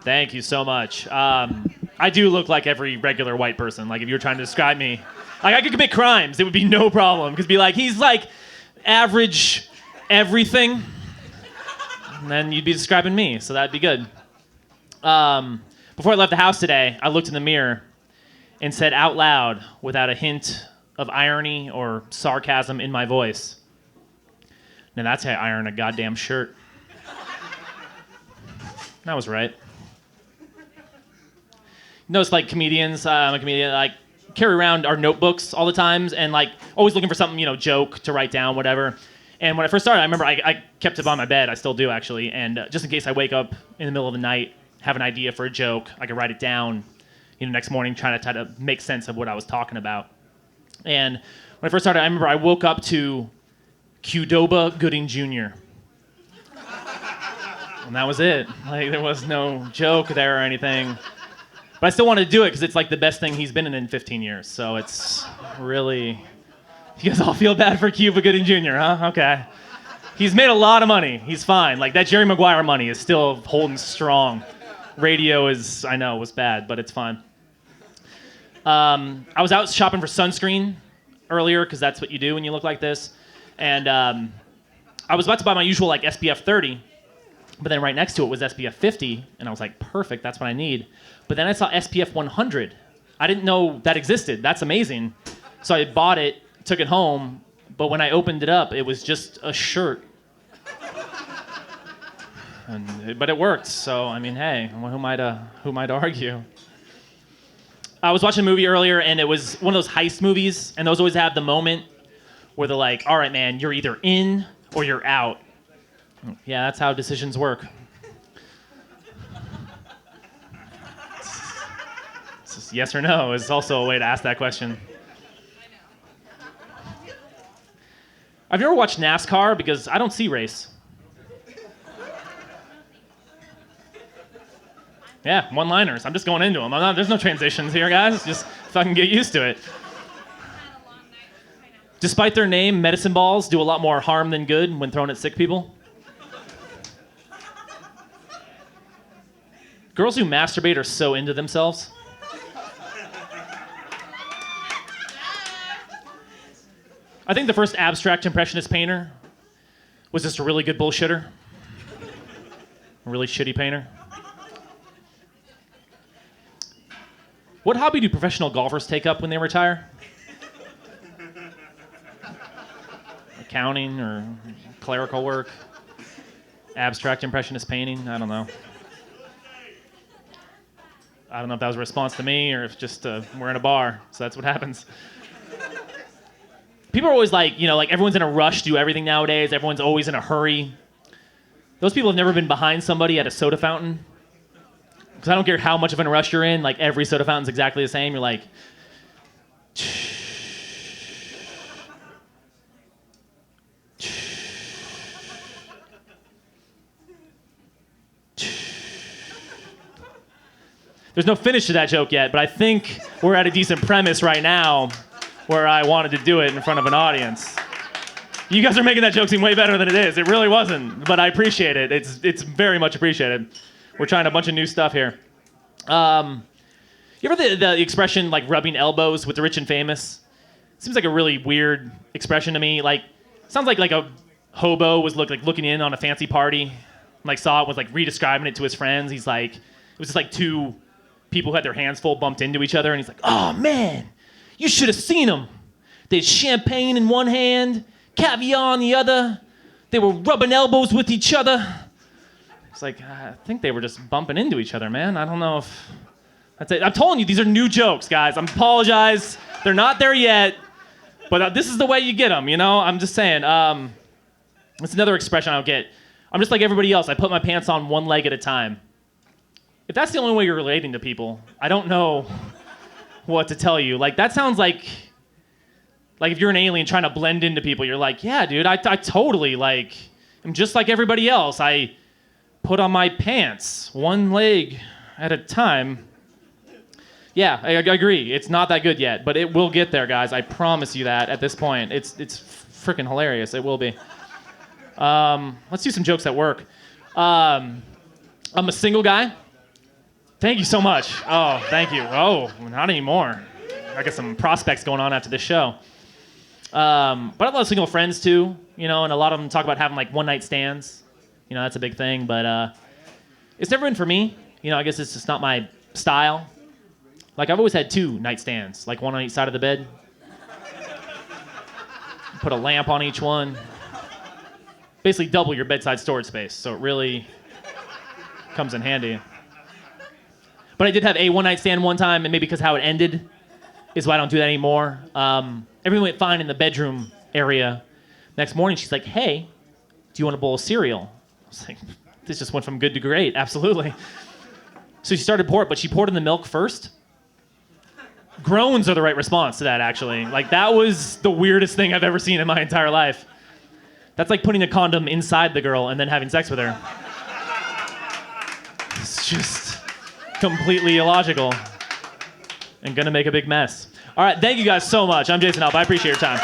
Thank you so much. I do look like every regular white person. Like if you were trying to describe me, like I could commit crimes, it would be no problem. Because be like, he's like average everything, and then you'd be describing me, so that'd be good. Before I left the house today, I looked in the mirror and said out loud, without a hint of irony or sarcasm in my voice, "Now that's how I iron a goddamn shirt." And I was right. You know, it's like comedians, I'm a comedian, like carry around our notebooks all the times and like always looking for something, joke to write down, whatever. And when I first started, I remember I kept it by my bed. I still do, actually. And just in case I wake up in the middle of the night, have an idea for a joke, I could write it down, next morning, try to make sense of what I was talking about. And when I first started, I remember I woke up to Qdoba Gooding Jr. And that was it. Like, there was no joke there or anything. But I still wanted to do it because it's like the best thing he's been in 15 years. So it's really... You guys all feel bad for Cuba Gooding Jr., huh? Okay. He's made a lot of money. He's fine. Like, that Jerry Maguire money is still holding strong. Radio is, I know, was bad, but it's fine. I was out shopping for sunscreen earlier because that's what you do when you look like this. And I was about to buy my usual, like, SPF 30. But then right next to it was SPF 50. And I was like, perfect, that's what I need. But then I saw SPF 100. I didn't know that existed. That's amazing. So I bought it, took it home, but when I opened it up, it was just a shirt. But it worked, so I mean, hey, who might argue? I was watching a movie earlier, and it was one of those heist movies, and those always have the moment where they're like, all right, man, you're either in or you're out. Yeah, that's how decisions work. It's just yes or no is also a way to ask that question. Have you ever watched NASCAR? Because I don't see race. Yeah, one-liners. I'm just going into them. There's no transitions here, guys. Just fucking get used to it. Despite their name, medicine balls do a lot more harm than good when thrown at sick people. Girls who masturbate are so into themselves. I think the first abstract impressionist painter was just a really good bullshitter. A really shitty painter. What hobby do professional golfers take up when they retire? Accounting or clerical work? Abstract impressionist painting? I don't know. I don't know if that was a response to me or if just we're in a bar, so that's what happens. People are always like, like everyone's in a rush to do everything nowadays. Everyone's always in a hurry. Those people have never been behind somebody at a soda fountain. Because I don't care how much of a rush you're in, like every soda fountain's exactly the same. You're like, there's no finish to that joke yet, but I think we're at a decent premise right now where I wanted to do it in front of an audience. You guys are making that joke seem way better than it is. It really wasn't, but I appreciate it. It's very much appreciated. We're trying a bunch of new stuff here. You ever the expression like rubbing elbows with the rich and famous? Seems like a really weird expression to me. Like, sounds like a hobo was looking in on a fancy party, like saw it, was like redescribing it to his friends. He's like, it was just like two people who had their hands full bumped into each other, and he's like, oh man, you should have seen them. They had champagne in one hand, caviar in the other. They were rubbing elbows with each other. It's like, I think they were just bumping into each other, man. I don't know if that's it. I'm telling you, these are new jokes, guys. I apologize. They're not there yet, but this is the way you get them, I'm just saying. It's another expression I don't get. I'm just like everybody else. I put my pants on one leg at a time. If that's the only way you're relating to people, I don't know what to tell you. Like, that sounds like if you're an alien trying to blend into people, you're like, yeah, dude, I totally, I'm just like everybody else. I put on my pants one leg at a time. Yeah, I agree. It's not that good yet, but it will get there, guys. I promise you that at this point. It's freaking hilarious. It will be. Let's do some jokes at work. I'm a single guy. Thank you so much. Oh, thank you. Oh, not anymore. I got some prospects going on after this show. But I have a lot of single friends too, and a lot of them talk about having like one night stands. That's a big thing, but it's never been for me. I guess it's just not my style. Like I've always had 2 nightstands, like one on each side of the bed. Put a lamp on each one. Basically double your bedside storage space, so it really comes in handy. But I did have a one-night stand one time, and maybe because how it ended is why I don't do that anymore. Everything went fine in the bedroom area. Next morning, she's like, hey, do you want a bowl of cereal? I was like, this just went from good to great, absolutely. So she started pour it, but she poured in the milk first. Groans are the right response to that, actually. Like, that was the weirdest thing I've ever seen in my entire life. That's like putting a condom inside the girl and then having sex with her. It's just completely illogical and gonna make a big mess. All right, thank you guys so much. I'm Jason Alp. I appreciate your time.